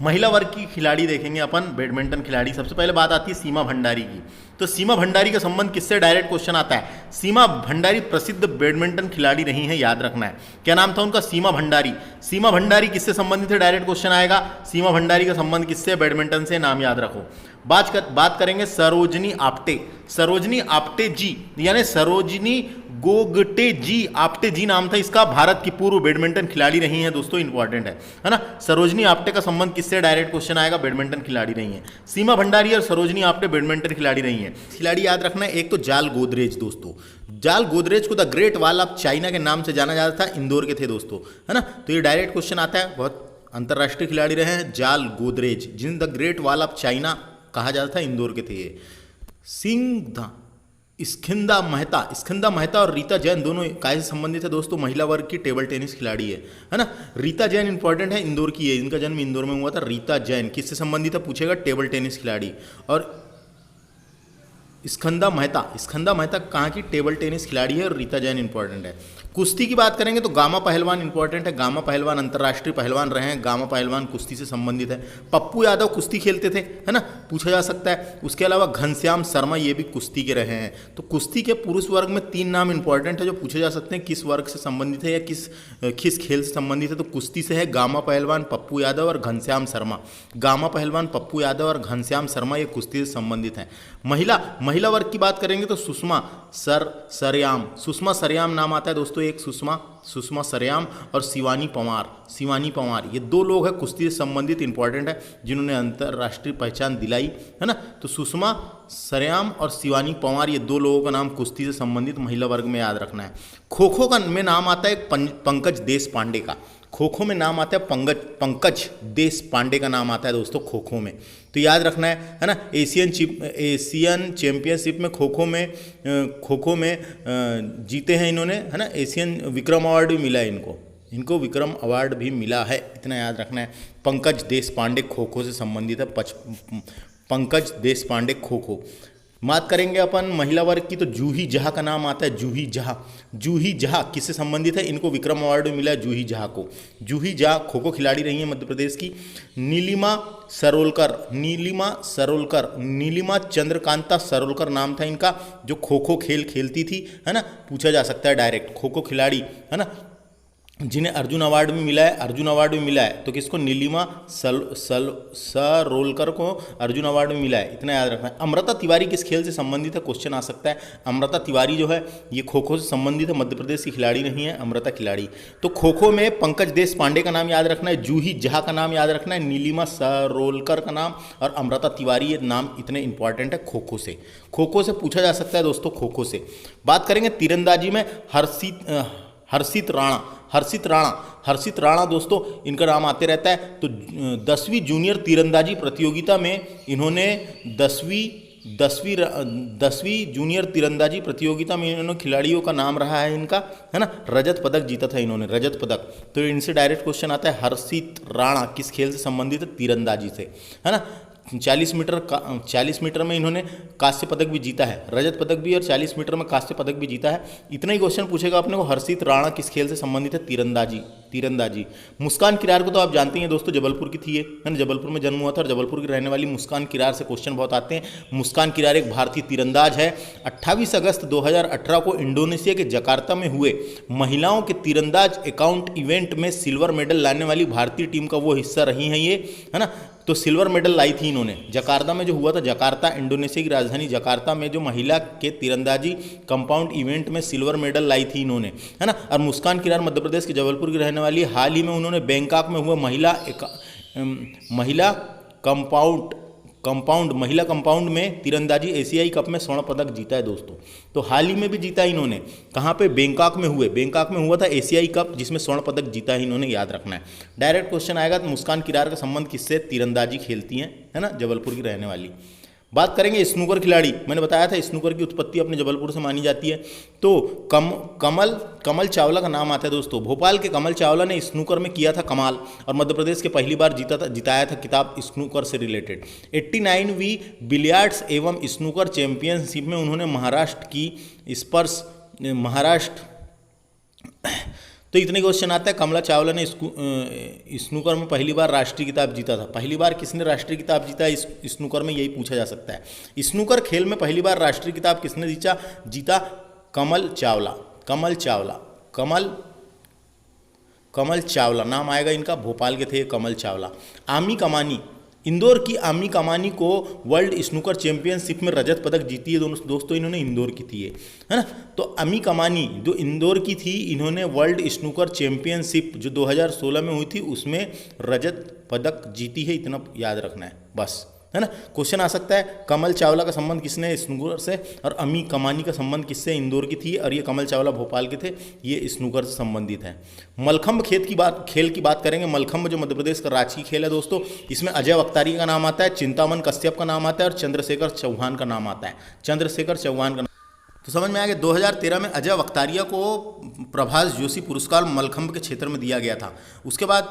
महिला वर्ग की खिलाड़ी देखेंगे अपन, बैडमिंटन खिलाड़ी। सबसे पहले बात आती है सीमा भंडारी की। तो सीमा भंडारी का संबंध किससे? डायरेक्ट क्वेश्चन आता है। सीमा भंडारी प्रसिद्ध बैडमिंटन खिलाड़ी रही हैं, याद रखना है। क्या नाम था उनका? सीमा भंडारी। सीमा भंडारी किससे संबंधित है? डायरेक्ट क्वेश्चन आएगा। सीमा भंडारी का संबंध किससे? बैडमिंटन से, नाम याद रखो। बात करेंगे सरोजनी आप्टे। सरोजनी आप्टे जी यानी सरोजनी गोगटे जी, आप्टे जी नाम था इसका, भारत की पूर्व बैडमिंटन खिलाड़ी रही हैं दोस्तों, इंपॉर्टेंट है ना। सरोजनी आप्टे का संबंध किससे? डायरेक्ट क्वेश्चन आएगा, बैडमिंटन खिलाड़ी रही हैं। सीमा भंडारी और सरोजनी आप्टे बैडमिंटन खिलाड़ी रही हैं। खिलाड़ी याद रखना है, एक तो जाल गोदरेज दोस्तों। जाल गोदरेज को the great wall of China के नाम से जाना जाता था, इंदौर के थे दोस्तों, है ना। तो ये डायरेक्ट क्वेश्चन आता है, बहुत अंतर्राष्ट्रीय खिलाड़ी रहे हैं जाल गोदरेज, जिन्हें the great wall of China कहा जाता था, इंदौर के थे ये। स्किंदा मेहता और रीता जैन दोनों काय से संबंधित है दोस्तों? महिला वर्ग की टेबल टेनिस खिलाड़ी है ना। रीता जैन इंपॉर्टेंट है, इंदौर की है, इनका जन्म इंदौर में हुआ था। रीता जैन किससे संबंधित है पूछेगा? टेबल टेनिस खिलाड़ी। और स्कंदा मेहता कहाँ की? टेबल टेनिस खिलाड़ी है, और रीता जैन इंपॉर्टेंट है। कुश्ती की बात करेंगे तो गामा पहलवान इंपॉर्टेंट है। गामा पहलवान अंतर्राष्ट्रीय पहलवान रहे हैं, गामा पहलवान कुश्ती से संबंधित है। पप्पू यादव कुश्ती खेलते थे, है ना, पूछा जा सकता है। उसके अलावा घनश्याम शर्मा ये भी कुश्ती के रहे हैं। तो कुश्ती के पुरुष वर्ग में 3 नाम इंपॉर्टेंट है जो पूछे जा सकते हैं, किस वर्ग से संबंधित है या किस खेल से संबंधित है। तो कुश्ती से है गामा पहलवान, पप्पू यादव और घनश्याम शर्मा। गामा पहलवान, पप्पू यादव और घनश्याम शर्मा ये कुश्ती से संबंधित हैं। महिला वर्ग की बात करेंगे तो सुषमा सरयाम नाम आता है दोस्तों, एक सुषमा सरयाम और शिवानी पवार ये 2 लोग हैं कुश्ती से संबंधित, इंपॉर्टेंट है, जिन्होंने अंतर्राष्ट्रीय पहचान दिलाई, है ना। तो सुषमा सरयाम और शिवानी पवार ये 2 लोगों का नाम कुश्ती से संबंधित महिला वर्ग में याद रखना है। खो-खो का में नाम आता है पंकज देश पांडे का। खो-खो में नाम आता है पंकज देश पांडे का नाम आता है दोस्तों खो-खो में। तो याद रखना है ना। एशियन चैंपियनशिप में खो-खो में जीते हैं इन्होंने, है ना। एशियन विक्रम अवार्ड भी मिला है इनको विक्रम अवार्ड भी मिला है, इतना याद रखना है। पंकज देश पांडे खो-खो से संबंधित है। पंकज देश पांडे खो-खो। बात करेंगे अपन महिला वर्ग की तो जूही जहाँ का नाम आता है। जूही जहाँ किससे संबंधित है? इनको विक्रम अवार्ड मिला है जूही जहाँ को। जूही जहाँ खो-खो खिलाड़ी रही है मध्य प्रदेश की। नीलिमा चंद्रकांता सरोलकर नाम था इनका, जो खो-खो खेल खेलती थी, है ना, पूछा जा सकता है डायरेक्ट। खो-खो खिलाड़ी, है ना, जिन्हें अर्जुन अवार्ड भी मिला है। तो किसको? नीलिमा सरोलकर को अर्जुन अवार्ड में मिला है, इतना याद रखना है। अमृता तिवारी किस खेल से संबंधित है? क्वेश्चन आ सकता है। अमृता तिवारी जो है ये खो-खो से संबंधित है, मध्य प्रदेश की खिलाड़ी नहीं है अमृता खिलाड़ी। तो खो-खो में पंकज देश पांडे का नाम याद रखना है, जूही जहाँ का नाम याद रखना है, नीलिमा सरोलकर का नाम और अमृता तिवारी, ये नाम इतने इंपॉर्टेंट है खो-खो से पूछा जा सकता है दोस्तों खो-खो से। बात करेंगे तीरंदाजी में हर्षित राणा दोस्तों, इनका नाम आते रहता है। तो 10वीं जूनियर तीरंदाजी प्रतियोगिता में इन्होंने 10वीं जूनियर तीरंदाजी प्रतियोगिता में इन्होंने खिलाड़ियों का नाम रहा है इनका, है ना, रजत पदक जीता था इन्होंने, रजत पदक। तो इनसे डायरेक्ट क्वेश्चन आता है, हर्षित राणा किस खेल से संबंधित है? तीरंदाजी से, है ना। 40 मीटर में इन्होंने कांस्य पदक भी जीता है, रजत पदक भी, और 40 मीटर में कांस्य पदक भी जीता है। इतना ही क्वेश्चन पूछेगा अपने को, हर्षित राणा किस खेल से संबंधित है? तीरंदाजी। तीरंदाजी। मुस्कान किरार को तो आप जानते हैं दोस्तों, जबलपुर की थी ये, है ना, जबलपुर में जन्म हुआ था और जबलपुर की रहने वाली मुस्कान किरार से क्वेश्चन बहुत आते हैं। मुस्कान किरार एक भारतीय तीरंदाज है। 28 अगस्त 2018 को इंडोनेशिया के जकार्ता में हुए महिलाओं के तीरंदाज अकाउंट इवेंट में सिल्वर मेडल लाने वाली भारतीय टीम का वो हिस्सा रही हैं ये, है ना। तो सिल्वर मेडल लाई थी इन्होंने जकार्ता में, जो हुआ था जकार्ता, इंडोनेशिया की राजधानी जकार्ता में जो महिला के तीरंदाजी कंपाउंड इवेंट में सिल्वर मेडल लाई थी इन्होंने, है ना। और मुस्कान किरार मध्य प्रदेश के जबलपुर की रहने वाली, हाल ही में उन्होंने बैंकॉक में हुए महिला कंपाउंड में तीरंदाजी एशियाई कप में स्वर्ण पदक जीता है दोस्तों। तो हाल ही में भी जीता इन्होंने, कहाँ पे, बैंकॉक में हुआ था एशियाई कप, जिसमें स्वर्ण पदक जीता है इन्होंने, याद रखना है। डायरेक्ट क्वेश्चन आएगा तो मुस्कान किरार का संबंध किससे, तीरंदाजी खेलती हैं, है ना, जबलपुर की रहने वाली। बात करेंगे स्नूकर खिलाड़ी, मैंने बताया था स्नूकर की उत्पत्ति अपने जबलपुर से मानी जाती है। तो कमल चावला का नाम आता है दोस्तों। भोपाल के कमल चावला ने स्नूकर में किया था कमाल और मध्य प्रदेश के पहली बार जिताया था खिताब स्नूकर से रिलेटेड। 89वीं बिलियर्ड्स एवं स्नूकर चैंपियनशिप में उन्होंने महाराष्ट्र तो इतने क्वेश्चन आता है। कमला चावला ने स्नूकर में पहली बार राष्ट्रीय खिताब जीता था। पहली बार किसने राष्ट्रीय खिताब जीता स्नूकर में, यही पूछा जा सकता है। स्नूकर खेल में पहली बार राष्ट्रीय खिताब किसने जीता? कमल चावला नाम आएगा इनका, भोपाल के थे कमल चावला। आमी कमानी, इंदौर की आमी कमानी को वर्ल्ड स्नूकर चैंपियनशिप में रजत पदक जीती है दोस्तों, इन्होंने इंदौर की थी ये, है ना। तो आमी कमानी जो इंदौर की थी, इन्होंने वर्ल्ड स्नूकर चैंपियनशिप जो 2016 में हुई थी उसमें रजत पदक जीती है, इतना याद रखना है बस, है ना। क्वेश्चन आ सकता है कमल चावला का संबंध किसने, स्नूकर से, और अमी कमानी का संबंध किससे, इंदौर की थी, और ये कमल चावला भोपाल के थे, ये स्नूकर से संबंधित है। मलखंब खेल की बात करेंगे। मलखंब जो मध्य प्रदेश का राजकीय खेल है दोस्तों, इसमें अजय वक्तारिया का नाम आता है, चिंतामन कश्यप का नाम आता है और चंद्रशेखर चौहान का नाम आता है। तो समझ में आ गया। 2013 में अजय वक्तारिया को प्रभाष जोशी पुरस्कार मलखंब के क्षेत्र में दिया गया था। उसके बाद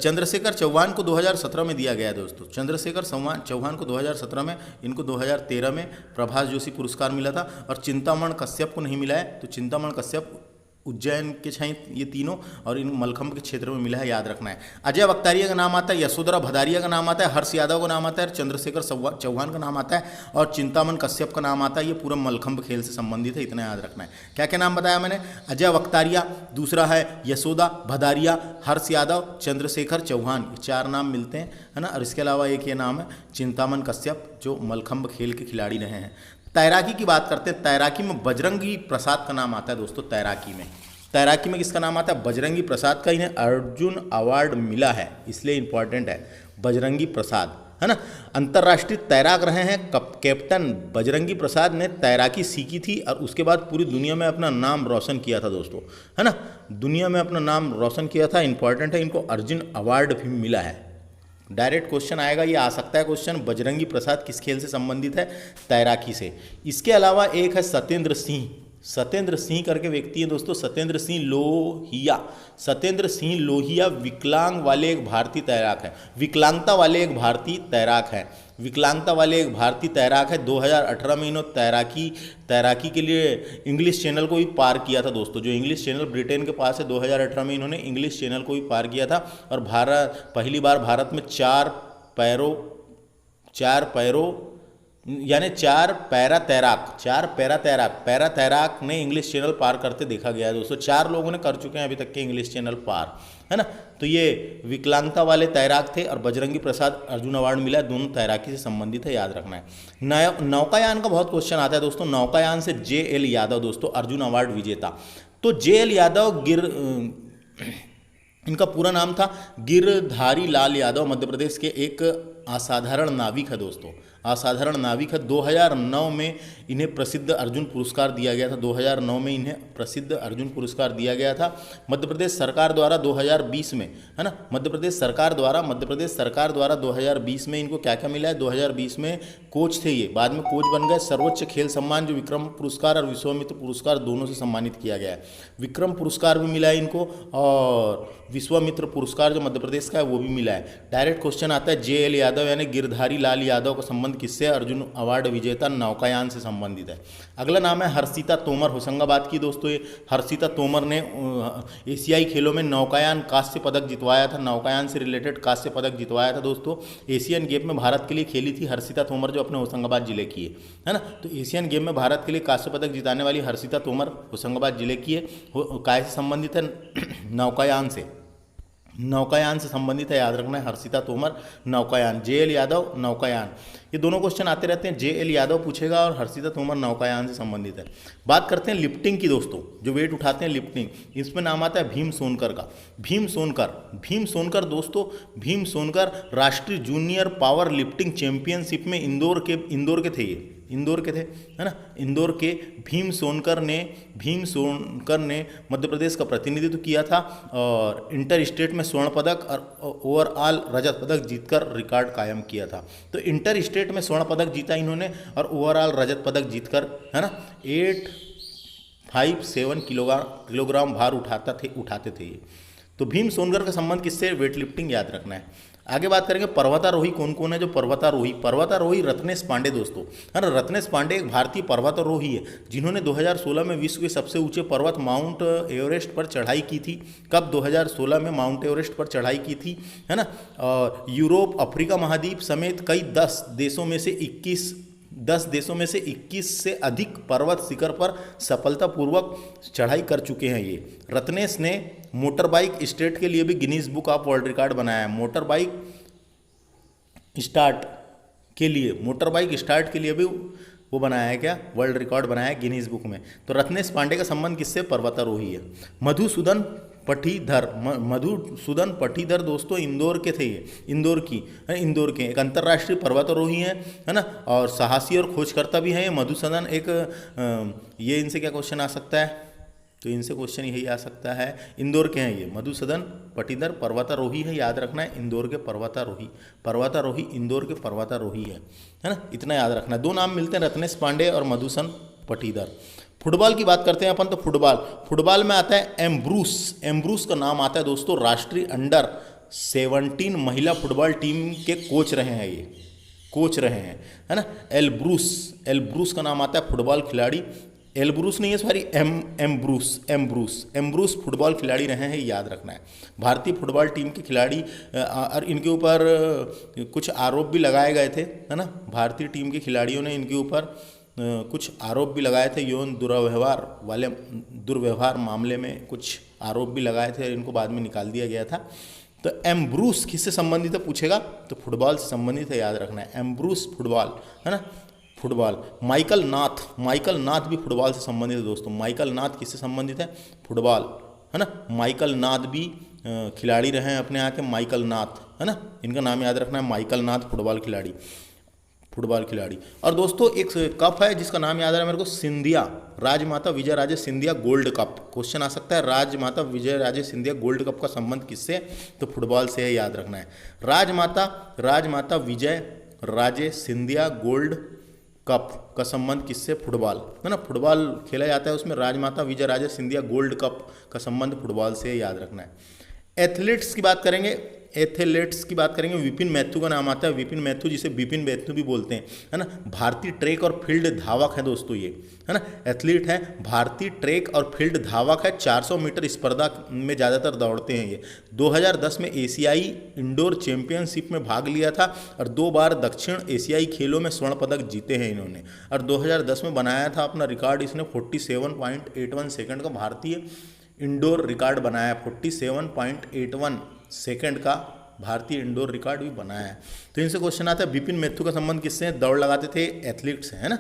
चंद्रशेखर चौहान को 2017 में दिया गया है दोस्तों। चंद्रशेखर चौहान को 2017 में, इनको 2013 में प्रभाष जोशी पुरस्कार मिला था और चिंतामण कश्यप को नहीं मिला है। तो चिंतामण कश्यप उज्जैन के छाई ये तीनों, और इन मलखंब के क्षेत्र में मिला है, याद रखना है। अजय वक्तारिया का नाम आता है, यशोधरा भदारिया का नाम आता है, हर्ष यादव का नाम आता है, चंद्रशेखर चौहान का नाम आता है और चिंतामन कश्यप का नाम आता है। ये पूरा मलखंब खेल से संबंधित है, इतना याद रखना है। क्या क्या नाम बताया मैंने? अजय वक्तारिया, दूसरा है यशोदा भदारिया, हर्ष यादव, चंद्रशेखर चौहान, ये 4 नाम मिलते हैं, है ना। और इसके अलावा एक ये नाम है चिंतामन कश्यप, जो मलखंब खेल के खिलाड़ी रहे हैं। तैराकी की बात करते हैं। तैराकी में बजरंगी प्रसाद का नाम आता है दोस्तों। तैराकी में किसका नाम आता है? बजरंगी प्रसाद का। इन्हें अर्जुन अवार्ड मिला है, इसलिए इंपॉर्टेंट है बजरंगी प्रसाद, है ना। अंतर्राष्ट्रीय तैराक रहे हैं कैप्टन बजरंगी प्रसाद ने तैराकी सीखी थी और उसके बाद पूरी दुनिया में अपना नाम रोशन किया था दोस्तों, है ना। दुनिया में अपना नाम रोशन किया था, इंपॉर्टेंट है। इनको अर्जुन अवार्ड भी मिला है। डायरेक्ट क्वेश्चन आएगा, ये आ सकता है क्वेश्चन, बजरंगी प्रसाद किस खेल से संबंधित है? तैराकी से। इसके अलावा एक है सत्येंद्र सिंह करके व्यक्ति है दोस्तों, सत्येंद्र सिंह लोहिया विकलांग वाले एक भारतीय तैराक है। विकलांगता वाले एक भारतीय तैराक है। 2018 में इन्होंने तैराकी के लिए इंग्लिश चैनल को भी पार किया था दोस्तों। जो इंग्लिश चैनल ब्रिटेन के पास है, 2018 में इन्होंने इंग्लिश चैनल को भी पार किया था और पहली बार भारत में 4 पैरा तैराक ने इंग्लिश चैनल पार करते देखा गया है दोस्तों। 4 लोगों ने कर चुके हैं अभी तक के इंग्लिश चैनल पार, है ना। तो ये विकलांगता वाले तैराक थे और बजरंगी प्रसाद अर्जुन अवार्ड मिला है, दोनों तैराकी से संबंधित है, याद रखना है। नौकायान का बहुत क्वेश्चन आता है दोस्तों। नौकायान से JL यादव दोस्तों, अर्जुन अवार्ड विजेता। तो JL यादव इनका पूरा नाम था गिरधारी लाल यादव, मध्य प्रदेश के एक असाधारण नाविक है दोस्तों, असाधारण नाविक है। 2009 में इन्हें प्रसिद्ध अर्जुन पुरस्कार दिया गया था। 2009 में इन्हें प्रसिद्ध अर्जुन पुरस्कार दिया गया था मध्य प्रदेश सरकार द्वारा 2020 में, है ना। मध्य प्रदेश सरकार द्वारा 2020 में इनको क्या क्या मिला है? 2020 में कोच थे ये, बाद में कोच बन गए। सर्वोच्च खेल सम्मान जो विक्रम पुरस्कार और विश्वामित्र पुरस्कार दोनों से सम्मानित किया गया है। विक्रम पुरस्कार भी मिला है इनको और विश्वामित्र पुरस्कार जो मध्य प्रदेश का है वो भी मिला है। डायरेक्ट क्वेश्चन आता है JL यादव यादव यानी गिरधारी लाल यादव का संबंध किससे? अर्जुन अवार्ड विजेता नौकायान से संबंधित है। अगला नाम है हर्षिता तोमर, होशंगाबाद की दोस्तों। ये हर्षिता तोमर ने एशियाई खेलों में नौकायान कांस्य पदक जितवाया था, नौकायान से रिलेटेड कांस्य पदक जितवाया था दोस्तों। एशियन गेम में भारत के लिए खेली थी हर्षिता तोमर, जो अपने होशंगाबाद जिले की है ना। तो एशियन गेम में भारत के लिए कांस्य पदक जिताने वाली हर्षिता तोमर होशंगाबाद जिले की है। काय से संबंधित है? नौकायान से, नौकायान से संबंधित है, याद रखना है। हर्षिता तोमर नौकायान, JL यादव नौकायान, ये दोनों क्वेश्चन आते रहते हैं। JL यादव पूछेगा और हर्षिता तोमर नौकायान से संबंधित है। बात करते हैं लिफ्टिंग की दोस्तों, जो वेट उठाते हैं लिफ्टिंग, इसमें नाम आता है भीम सोनकर का। भीम सोनकर दोस्तों, भीम सोनकर राष्ट्रीय जूनियर पावर लिफ्टिंग चैंपियनशिप में इंदौर के थे, ये इंदौर के थे, है ना। इंदौर के भीम सोनकर ने मध्य प्रदेश का प्रतिनिधित्व किया था और इंटर स्टेट में स्वर्ण पदक और ओवरऑल रजत पदक जीतकर रिकॉर्ड कायम किया था। तो इंटर स्टेट में स्वर्ण पदक जीता इन्होंने और ओवरऑल रजत पदक जीतकर, है ना, 857 किलोग्राम भार उठाते थे ये। तो भीम सोनकर का संबंध किससे? वेट लिफ्टिंग, याद रखना है। आगे बात करेंगे पर्वतारोही कौन कौन है। जो पर्वतारोही रत्नेश पांडे दोस्तों, है ना। रत्नेश पांडे एक भारतीय पर्वतारोही है जिन्होंने 2016 में विश्व के सबसे ऊंचे पर्वत माउंट एवरेस्ट पर चढ़ाई की थी। कब? 2016 में माउंट एवरेस्ट पर चढ़ाई की थी, है ना। और यूरोप, अफ्रीका महाद्वीप समेत कई 10 देशों में से 21 से अधिक पर्वत शिखर पर सफलतापूर्वक चढ़ाई कर चुके हैं ये। रत्नेश ने मोटर बाइक स्टार्ट के लिए भी Guinness book of world record बनाया है। मोटर बाइक स्टार्ट के लिए भी वो बनाया है क्या? वर्ल्ड रिकॉर्ड बनाया है गिनीज बुक में। तो रत्नेश पांडे का संबंध किससे? पर्वतारोही है। मधुसूदन पटीधर दोस्तों इंदौर के थे, ये इंदौर के एक अंतर्राष्ट्रीय पर्वतारोही हैं, है ना, और साहसी और खोजकर्ता भी हैं ये। मधुसूदन ये इनसे क्या क्वेश्चन आ सकता है? तो इनसे क्वेश्चन यही आ सकता है, इंदौर के हैं ये। मधुसूदन पटीधर पर्वतारोही है, याद रखना है। इंदौर के पर्वतारोही इंदौर के पर्वतारोही है ना। इतना याद रखना है। दो नाम मिलते हैं, रत्नेश पांडे और मधुसूदन पटीधर। फुटबॉल की बात करते हैं अपन। तो फुटबॉल में आता है एम्ब्रूस का नाम आता है दोस्तों, राष्ट्रीय अंडर 17 महिला फुटबॉल टीम के कोच रहे हैं, है ना। एल्ब्रूस का नाम आता है फुटबॉल खिलाड़ी। एल्ब्रूस नहीं है, सॉरी, एम्ब्रूस फुटबॉल खिलाड़ी रहे हैं, याद रखना है। भारतीय फुटबॉल टीम के खिलाड़ी, और इनके ऊपर कुछ आरोप भी लगाए गए थे, है ना। भारतीय टीम के खिलाड़ियों ने इनके ऊपर कुछ आरोप भी लगाए थे, यौन दुर्व्यवहार मामले में कुछ आरोप भी लगाए थे, इनको बाद में निकाल दिया गया था। तो एम्ब्रूस किससे संबंधित है पूछेगा, तो फुटबॉल से संबंधित है, याद रखना है। एम्ब्रूस फुटबॉल, है ना, फुटबॉल। माइकल नाथ भी फुटबॉल से संबंधित है दोस्तों। माइकल नाथ किससे संबंधित है? फुटबॉल, है ना। माइकल नाथ भी खिलाड़ी रहे हैं अपने यहाँ के, माइकल नाथ, है ना। इनका नाम याद रखना है, माइकल नाथ फुटबॉल खिलाड़ी। और दोस्तों एक कप है जिसका नाम याद आ रहा है मेरे को, Scindia, Rajmata Vijayaraje Scindia gold cup. Question आ सकता है, राजमाता विजयराजे सिंधिया गोल्ड कप का संबंध किससे? तो फुटबॉल से है, याद रखना है। राजमाता विजयराजे सिंधिया गोल्ड कप का संबंध किससे? फुटबॉल, है ना। फुटबॉल खेला जाता है उसमें, राजमाता विजयराजे सिंधिया गोल्ड कप का संबंध फुटबॉल से, याद रखना है। एथलीट्स की बात करेंगे, विपिन मैथ्यू का नाम आता है। विपिन मैथ्यू, जिसे विपिन मैथ्यू भी बोलते हैं, है ना। भारतीय ट्रैक और फील्ड धावक है दोस्तों ये, है ना। एथलीट है, भारतीय ट्रैक और फील्ड धावक है। 400 मीटर स्पर्धा में ज़्यादातर दौड़ते हैं ये। 2010 में एशियाई इंडोर चैंपियनशिप में भाग लिया था और 2 बार दक्षिण एशियाई खेलों में स्वर्ण पदक जीते हैं इन्होंने। और 2010 में बनाया था अपना रिकॉर्ड इसने 47.81 सेकंड का भारतीय इंडोर रिकॉर्ड बनाया है। 47.81 सेकंड का भारतीय इंडोर रिकॉर्ड भी बनाया है। तो इनसे क्वेश्चन आता है, विपिन मैथ्यू का संबंध किससे? दौड़ लगाते थे, एथलीट से, है ना।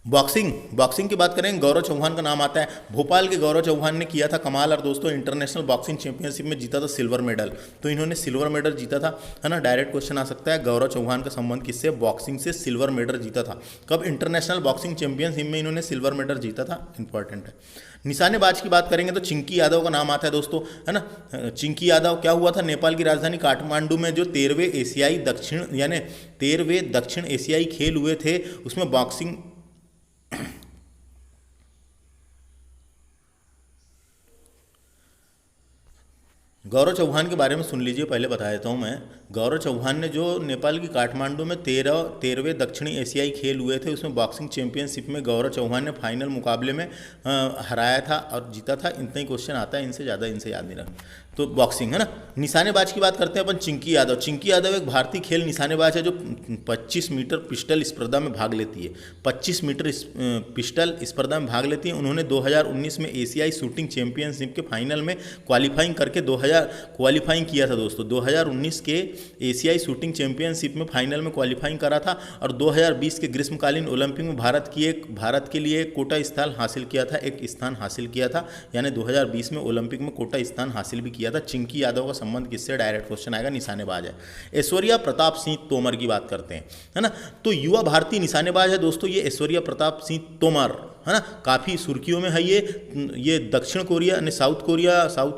बॉक्सिंग की बात करें, गौरव चौहान का नाम आता है। भोपाल के गौरव चौहान ने किया था कमाल, और दोस्तों इंटरनेशनल बॉक्सिंग चैंपियनशिप में जीता था सिल्वर मेडल। तो इन्होंने सिल्वर मेडल जीता था, है ना। डायरेक्ट क्वेश्चन आ सकता है, गौरव चौहान का संबंध किससे? बॉक्सिंग से सिल्वर मेडल जीता था। कब? इंटरनेशनल बॉक्सिंग चैंपियनशिप में इन्होंने सिल्वर मेडल जीता था, इंपॉर्टेंट है। निशानेबाज की बात करेंगे तो चिंकी यादव का नाम आता है दोस्तों, है ना। चिंकी यादव, क्या हुआ था, नेपाल की राजधानी काठमांडू में जो 13वें दक्षिण एशियाई खेल हुए थे उसमें बॉक्सिंग गौरव चौहान के बारे में सुन लीजिए, पहले बता देता हूँ मैं। गौरव चौहान ने जो नेपाल की काठमांडू में 13वें दक्षिणी एशियाई खेल हुए थे, उसमें बॉक्सिंग चैंपियनशिप में गौरव चौहान ने फाइनल मुकाबले में हराया था और जीता था। इतना ही क्वेश्चन आता है, इनसे ज़्यादा इनसे याद नहीं रखना। तो बॉक्सिंग है ना। निशानेबाज की बात करते हैं अपन, चिंकी यादव। चिंकी यादव एक भारतीय खेल निशानेबाज है जो 25 मीटर पिस्टल स्पर्धा में भाग लेती है। 25 मीटर पिस्टल स्पर्धा में भाग लेती है। उन्होंने 2019 में एशियाई शूटिंग चैंपियनशिप के फाइनल में क्वालिफाइंग करके क्वालिफाइंग किया था दोस्तों। 2019 के एशियाई शूटिंग चैंपियनशिप में फाइनल में क्वालिफाइंग करा था और 2020 के ग्रीष्मकालीन ओलंपिक में भारत के लिए एक कोटा स्थान हासिल किया था, एक स्थान हासिल किया था। यानी 2020 में ओलंपिक में कोटा स्थान हासिल भी किया था। चिंकी यादव का संबंध किससे, डायरेक्ट क्वेश्चन आएगा, निशानेबाज है। ऐश्वर्या प्रताप सिंह तोमर की बात करते हैं, है ना। तो युवा भारतीय निशानेबाज है दोस्तों ये ऐश्वर्या प्रताप सिंह तोमर, है ना। काफ़ी सुर्खियों में है ये दक्षिण कोरिया ने साउथ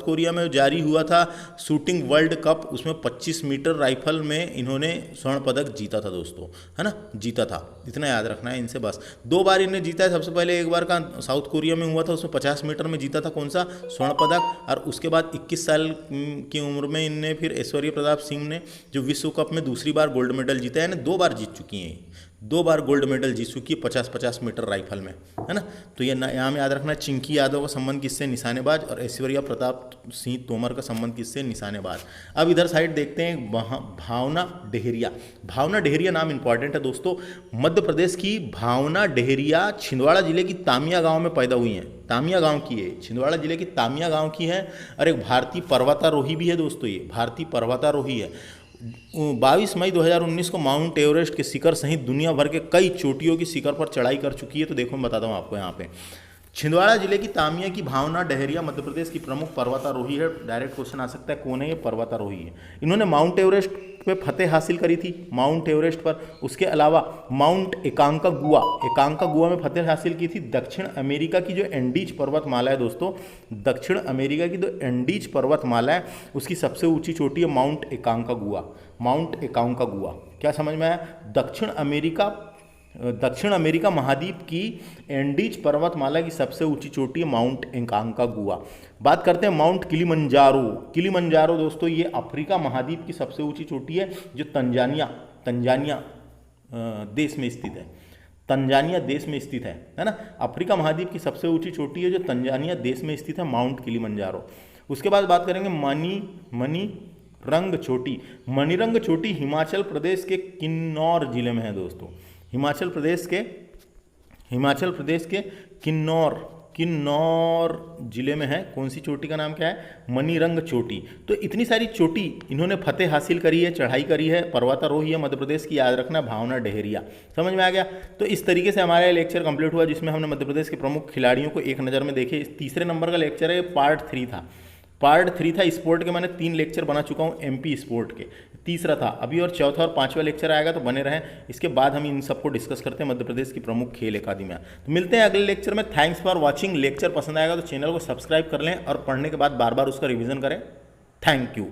कोरिया में जारी हुआ था शूटिंग वर्ल्ड कप, उसमें 25 मीटर राइफल में इन्होंने स्वर्ण पदक जीता था दोस्तों, है ना, जीता था। इतना याद रखना है इनसे बस। 2 बार इन्हें जीता है। सबसे पहले एक बार का साउथ कोरिया में हुआ था, उसमें 50 मीटर में जीता था, कौन सा, स्वर्ण पदक। और उसके बाद 21 साल की उम्र में इनने फिर ऐश्वर्या प्रताप सिंह ने जो विश्व कप में दूसरी बार गोल्ड मेडल जीता है, यानी 2 बार जीत चुकी हैं, 2 बार गोल्ड मेडल जीत चुकी है 50-50 मीटर राइफल में, है ना। तो ये यहाँ में याद रखना है। चिंकी यादव का संबंध किससे, निशानेबाज। और ऐश्वर्या प्रताप सिंह तोमर का संबंध किससे, निशानेबाज। अब इधर साइड देखते हैं भावना डेहरिया। भावना डेहरिया नाम इंपॉर्टेंट है दोस्तों। मध्य प्रदेश की भावना डेहरिया छिंदवाड़ा जिले की तामिया गांव में पैदा हुई हैं। तामिया गांव की है, छिंदवाड़ा जिले की तामिया गांव की है। और एक भारतीय पर्वतारोही भी है दोस्तों, ये भारतीय पर्वतारोही है। 22 मई 2019 को माउंट एवरेस्ट के शिखर सहित दुनिया भर के कई चोटियों की शिखर पर चढ़ाई कर चुकी है। तो देखो मैं बताता हूँ आपको यहाँ पे। छिंदवाड़ा जिले की तामिया की भावना डेहरिया मध्य प्रदेश की प्रमुख पर्वतारोही है। डायरेक्ट क्वेश्चन आ सकता है, कौन है ये, पर्वतारोही है। इन्होंने माउंट एवरेस्ट पे फतेह हासिल करी थी, माउंट एवरेस्ट पर। उसके अलावा माउंट एकांकागुआ में फतेह हासिल की थी। दक्षिण अमेरिका की जो एंडीज पर्वतमाला है दोस्तों, दक्षिण अमेरिका की जो एंडीज पर्वतमाला है उसकी सबसे ऊंची चोटी है माउंट एकांकागुआ। क्या समझ में आया। दक्षिण अमेरिका महाद्वीप की एंडीज पर्वतमाला की सबसे ऊंची चोटी है माउंट एकांकागुआ। बात करते हैं माउंट किलिमंजारो दोस्तों, ये अफ्रीका महाद्वीप की सबसे ऊंची चोटी है जो तंजानिया देश में स्थित है। तंजानिया देश में स्थित है ना। अफ्रीका महाद्वीप की सबसे ऊंची चोटी है जो तंजानिया देश में स्थित है, माउंट किलिमंजारो। उसके बाद बात करेंगे मणिरंग चोटी हिमाचल प्रदेश के किन्नौर जिले में है दोस्तों। हिमाचल प्रदेश के किन्नौर जिले में है। कौन सी चोटी का नाम क्या है, मणिरंग चोटी। तो इतनी सारी चोटी इन्होंने फतेह हासिल करी है, चढ़ाई करी है। पर्वतारोही है मध्य प्रदेश की, याद रखना, भावना डेहरिया। समझ में आ गया। तो इस तरीके से हमारा लेक्चर कंप्लीट हुआ जिसमें हमने मध्य प्रदेश के प्रमुख खिलाड़ियों को एक नज़र में देखे। तीसरे नंबर का लेक्चर है, पार्ट 3 था। स्पोर्ट के मैंने 3 लेक्चर बना चुका हूँ, MP स्पोर्ट के। तीसरा था अभी, और चौथा और 5वां लेक्चर आएगा, तो बने रहें। इसके बाद हम इन सबको डिस्कस करते हैं मध्य प्रदेश की प्रमुख खेल अकादमियाँ। तो मिलते हैं अगले लेक्चर में। Thanks for watching. लेक्चर पसंद आएगा तो चैनल को सब्सक्राइब कर लें और पढ़ने के बाद बार बार उसका रिविजन करें। Thank you.